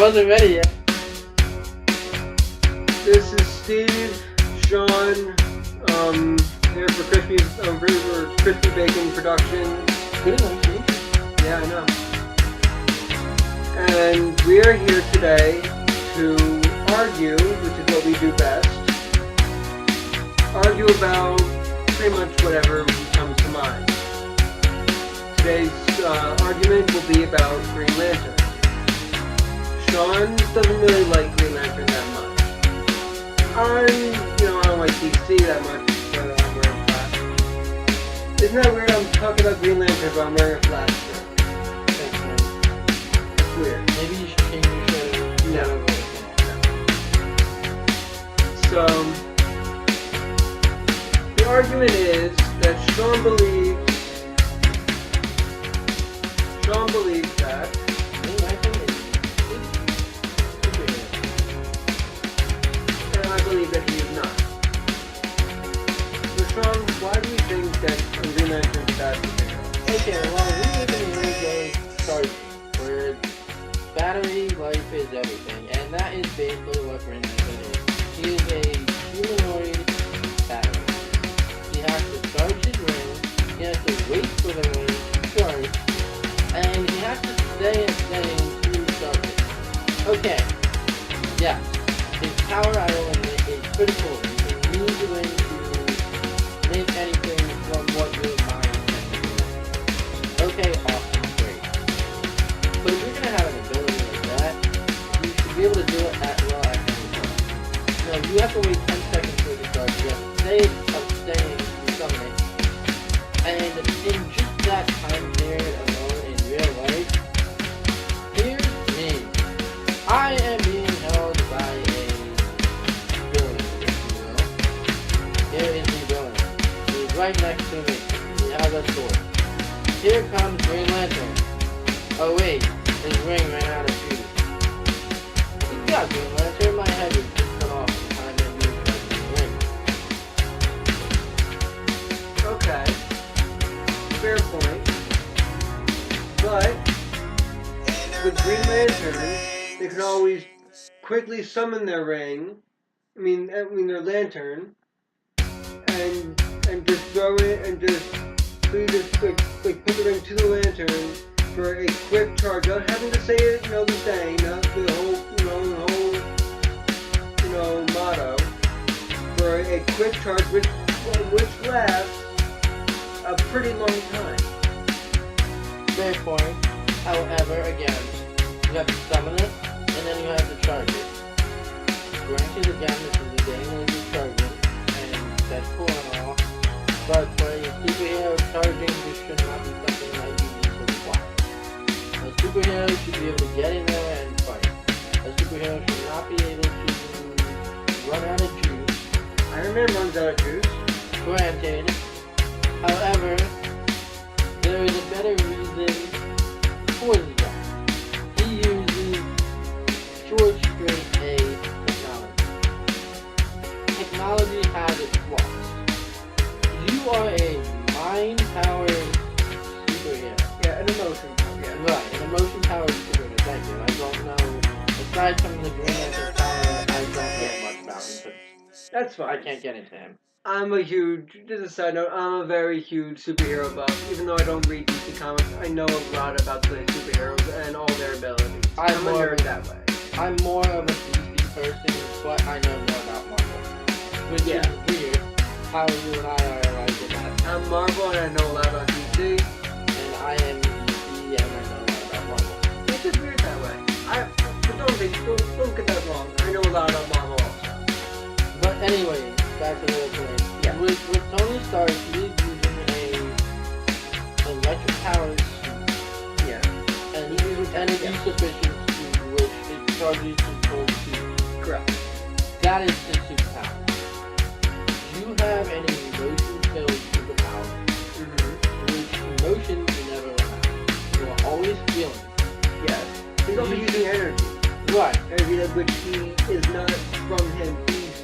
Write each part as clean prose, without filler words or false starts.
wasn't ready yet. This is Steve, Sean, here for Crispy Bacon Productions. Good enough, Steve. Yeah, I know. And we are here today to argue, which is what we do best. Argue about pretty much whatever comes to mind. Today's argument will be about Green Lantern. Sean doesn't really like Green Lantern that much. I don't like DC that much, but I'm wearing flat. Isn't that weird? I'm talking about Green Lantern, but I'm wearing a flat shirt. That's weird. Maybe you should change your shirt. No. So, the argument is that Sean believes that Green Lantern is superhero. and I believe that he is not. So Sean, why do you think that Green Lantern is bad superhero? Okay, well, we live in a new day started where battery life is everything, and that is basically what Green Lantern is. He is a humanoid battery. He has to charge his ring, he has to wait for the ring to charge, and he has to stay to charge it. Okay, yeah, his power island is critical. You can use the ring to make anything from what your mind can do. Okay, awesome, great. But if you're going to have an ability like that, you should be able to do it at will at any time. No, you have to wait 10 seconds for the charge. You have to stay to summon it. And in just that time period alone in real life, here's me. I am being held by a villain, if you will. Here is the villain. He's right next to me. He has a sword. Here comes Green Lantern. Oh wait, his ring ran out of fuse. Yeah, Green Lantern, my head is just cut off from time and use the ring. Okay, fair point. But with Green Lantern, they can always quickly summon their ring. Their lantern, and just throw it and just put the ring to the lantern for a quick charge, not having to say it, the saying, not the whole motto, for a quick charge which lasts a pretty long time. Fair point. However, again, you have to summon it, and then you have to charge it. Granted, again, this is a game where you're charging, and that's cool and all, but for a superhero, charging just should not be something that you need to watch. A superhero should be able to get in there and fight. A superhero should not be able to run out of juice. Iron Man runs out of juice. Granted. However, there is a better reason for the guy. He uses George Strait A technology. Technology has its flaws. You are a mind-powered superhero. Yeah, an emotion. Yeah. Right, an emotion-powered superhero. Thank you. I don't know. Aside from the Green Lantern power, I don't get much about him. That's But fine. I can't get into him. Just a side note, I'm a very huge superhero buff. Even though I don't read DC Comics, I know a lot about the superheroes and all their abilities. I'm a nerd that way. I'm more of a DC person, but I know more about Marvel. Which Yeah. is weird how you and I are like in that. I'm Marvel and I know a lot about DC. And I am DC and I know a lot about Marvel. It's just weird that way. But don't get that wrong. I know a lot about Marvel also. But anyway, back to the real point. Yeah. With Tony Stark, he is using a electric powered suit. Yeah. And he uses energy sufficient suit, which it charges his whole suit. Correct. That is his superpower. You have an emotion-filled superpower, which emotions you never run out. You are always feeling. Yes. He's also using energy. Right. Energy which he is not from him. He's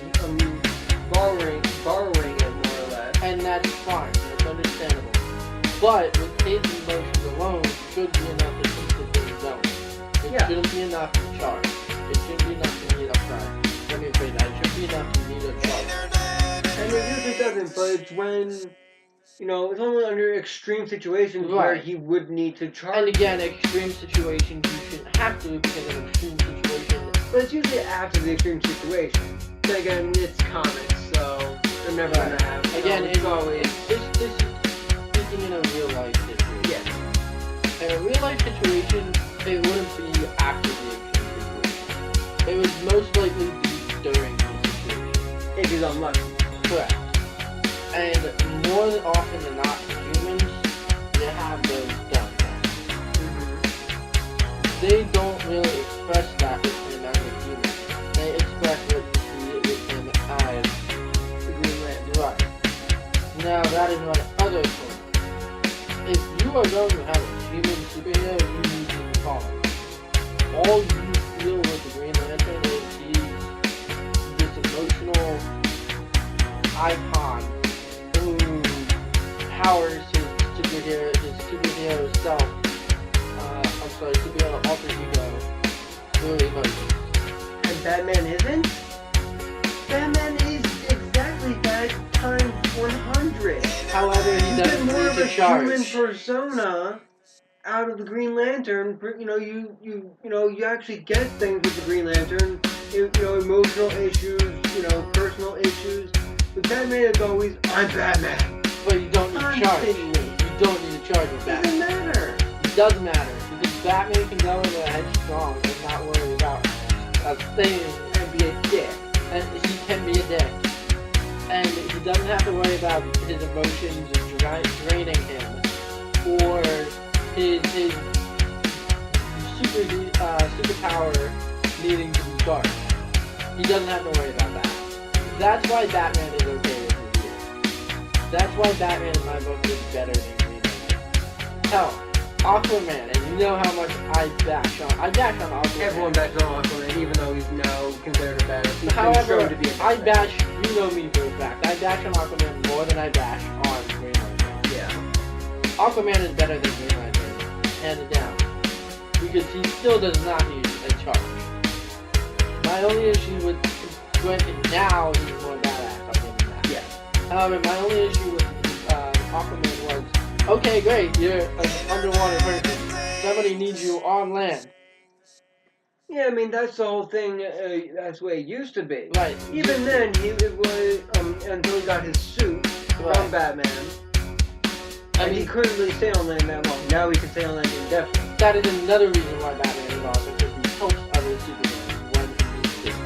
borrowing it more or less. And that's fine. That's understandable. But with his emotions alone should be enough to keep the thing going. It Yeah. shouldn't be enough to charge. It shouldn't be enough to need a charge. Let me rephrase that. It shouldn't be enough to need a charge. And it usually doesn't, but it's when, it's only under extreme situations where Right. he would need to charge. And again, extreme situations you shouldn't have to because of extreme situations. But it's usually after the extreme situation. Then again, it's comics, so they're never Right. gonna have. Again, it's always. this is speaking in a real life situation. Yeah. In a real life situation, it wouldn't be after the extreme situation. It would most likely be during the situation. If he's unlucky. Correct. And more than often than not, humans, they have those done. They don't really express that with him as a human. They express what you see with him as The Green Lantern. right. Now that is my other point. If you are going to have a human superhero, you need to follow. All you feel with the Green Lantern is he's this emotional icon who powers his superhero self. Superhero alter ego through emotions. And Batman isn't? Batman is exactly that times 100. However, he You get doesn't more need of to a human charge. persona out of the Green Lantern. You actually get things with the Green Lantern. Emotional issues. Personal issues. But Batman is always, I'm Batman. But you don't need to charge. Constantly. You don't need to charge with Doesn't Batman. matter. It does matter. Because Batman can go into a headstrong and not worry about a thing. And be a dick. And he can be a dick. And he doesn't have to worry about his emotions draining him. Or his superpower needing to be charged. He doesn't have to worry about that. That's why Batman is okay with review. That's why Batman in my book is better than Green Lantern. Hell, Aquaman, and you know how much I bash on Aquaman. Everyone backs on Aquaman, even though he's now considered a badass. He's been However, shown to be a I badass. bash, you know me for a fact, I bash on Aquaman more than I bash on Green Lantern. Yeah. Aquaman is better than Green Lantern, hands down. Because he still does not need a charge. My only issue with now he's more badass, I'll give him that. Yeah. However, my only issue with Aquaman was, okay, great, you're an underwater person. Somebody needs you on land. Yeah, I mean, that's the whole thing. That's the way it used to be. Right. Even then, it was until he got his suit Right. from Batman. I And he mean, couldn't really stay on land that long. Now he can stay on land indefinitely. that is another reason why Batman is awesome, because he helps other superheroes when he needs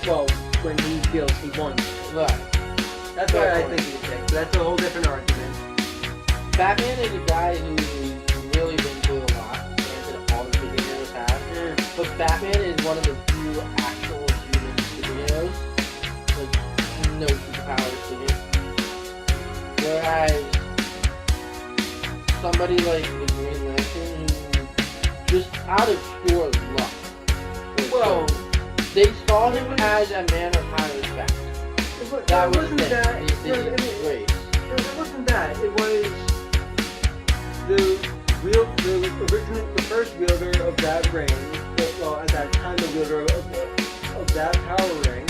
Well, when he feels he wants to. to. Right. That's Fair why I point. think he's sick. That's a whole different argument. Batman is a guy who's really been through a lot, granted all the superheroes have. But Batman is one of the few actual human superheroes with no superpowers to him. Whereas somebody like the Green Lantern, who just out of pure luck, was Well, chosen. They saw him as a man of high respect. That was wasn't it. that. His race. It wasn't that. It was the first wielder of that ring. Well, at that time, the wielder of that power ring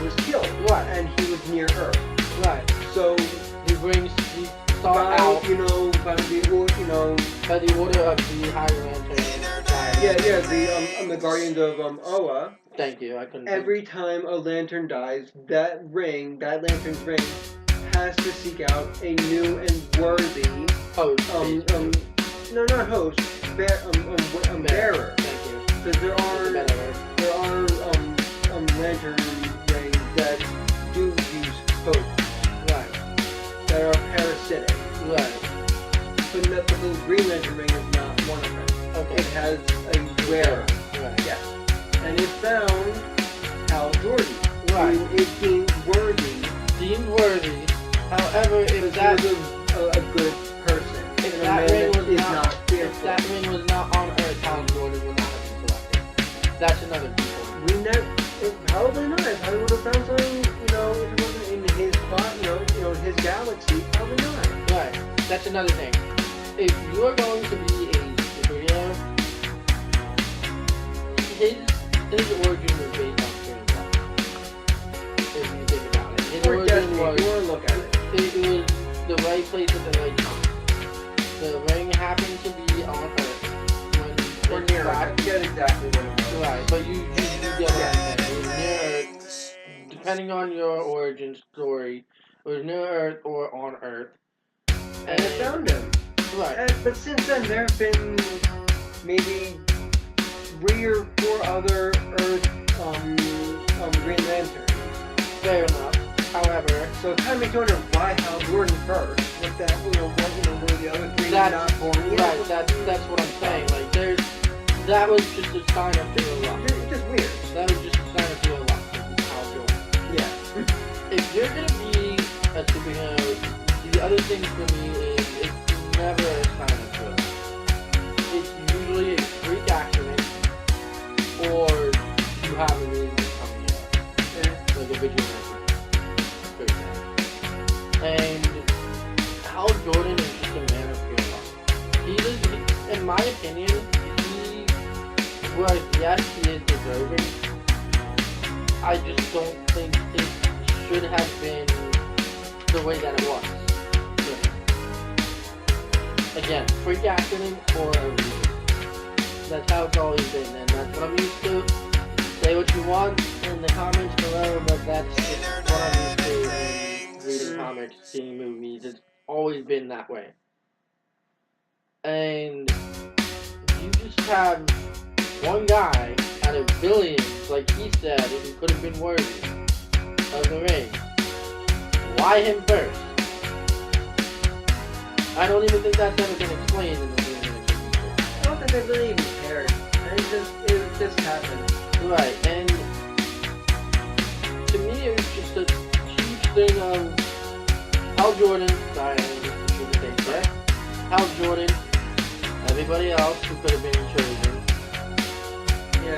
was killed. Right. And he was near Earth. Right. So He sought by out by the by the order of the High Lantern Society. the Guardians of Oa. Thank you, I couldn't Every time a lantern dies, that lantern's ring, has to seek out a new and worthy Oh, no, not host, bearer. Thank you. Because there are lantern rings that do use hosts Right. that are parasitic. Right. But the Green Lantern ring is not one of them. Okay. It has a wearer. Right. Yes. And it found Hal Jordan. Right. Who is deemed worthy. Deemed worthy. However, if Because that he was a good person. if and a that man ring that was is not not if fearful. that ring was not on Earth, Hal Jordan would not have been selected. That's another key point. Probably not. It probably would have found something, if it wasn't in his spot, his galaxy, probably not. Right. That's another thing. If you are going to be a superhero, his origin was based on pure luck. If you think about it, his Or origin destiny, was if you want to look at it. it was the right place at the right time. The ring happened to be on Earth when Or it's near, I back. forget exactly what it was. Right, but you get what I'm saying. It was near Earth, depending on your origin story. It was near Earth or on Earth. And it found him. Right. But since then, there have been maybe 3 or 4 other Earth Green Lanterns. Fair enough. However, So it kind of makes you wonder why Hal Jordan first. What that, were the other 3 That's- not born yet? right, that's what I'm saying. Like, that was just a sign of pure luck. It's just weird. That was just a sign of pure luck. Hal Jordan. Yeah. If you're gonna be a superhero, the other thing for me is it's never a sign of pure luck. It's usually a freak accident, or you have a reason to come here, like a vigilante, for example. And Hal Jordan is just a man of pure luck. He is, in my opinion, yes, he is deserving. I just don't think it should have been the way that it was. Again, freak accident or a reason. That's how it's always been, and that's what I'm used to. Say what you want in the comments below, but that's just what I'm used to in reading comics, seeing movies. It's always been that way. And you just have one guy out of billions, like he said, who could have been worthy of the ring. Why him first? I don't even think that's ever been explained in the movie. I don't think they really even cared. And it just happened. Right, and to me it was just a huge thing of Hal Jordan, sorry, I shouldn't say that. Hal Jordan, everybody else who could have been chosen. Yeah,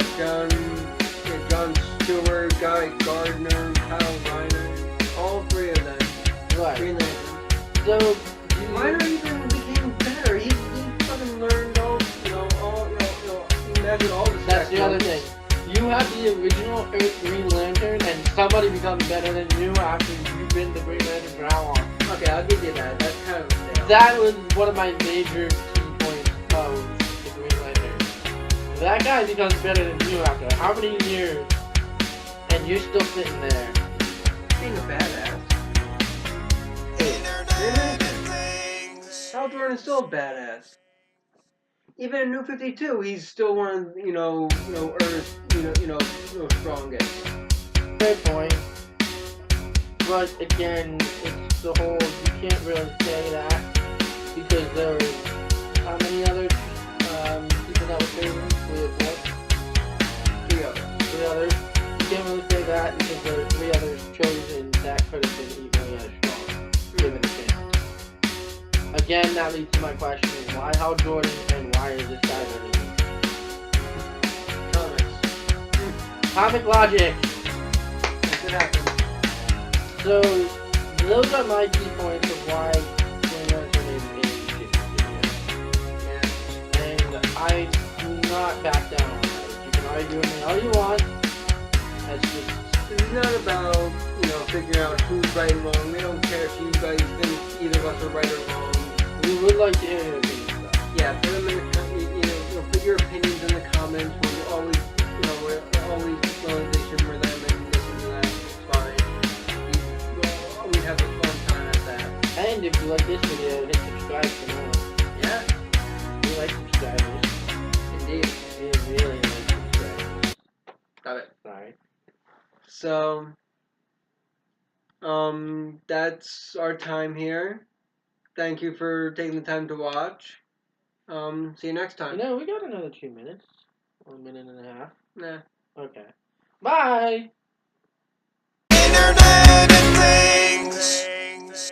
John Stewart, Guy Gardner, Kyle Reiner, all 3 of them. Right. Green Lantern. So, Reiner even became better. He fucking learned all, he measured all the that's the other spectrums. thing. You have the original Earth Green Lantern, and somebody becomes better than you after you've been the Green Lantern for how long? Okay, I'll give you that. That's kind of a fail. That was one of my major key points of the Green Lantern. That guy becomes better than you after how many years, and you're still sitting there. Being a badass. Green Lantern. Hal Jordan's still a badass. Even in New 52, he's still one of Earth's strongest. Fair point. But again, it's the whole, you can't really say that because there was how many other people that were chosen? 3 or 4? 3 others. 3 others. You can't really say that because there were 3 others chosen that could have been equally as strong, given the chance. Again, that leads to my question, why Hal Jordan and why is this guy better than me? Comics. Comic logic! That's what happens. So, those are my key points of why Green Lantern is a shitty Yeah. And I do not back down on that. You can argue with me all you want. That's just, It's not about, figuring out who's right and wrong. We don't care if you guys think either of us are right or wrong. we would like to hear your opinions though. Yeah, put them in put your opinions in the comments. We're always, we're always willing to humor them and listen to them. It's fine. We have a fun time at that. And if you like this video, hit subscribe for more. Yeah, We like subscribers. indeed. We really like subscribers. Got it. Sorry. So, that's our time here. Thank you for taking the time to watch. See you next time. We got another 2 minutes. 1 minute and a half. Nah. Okay. Bye! Internet and things.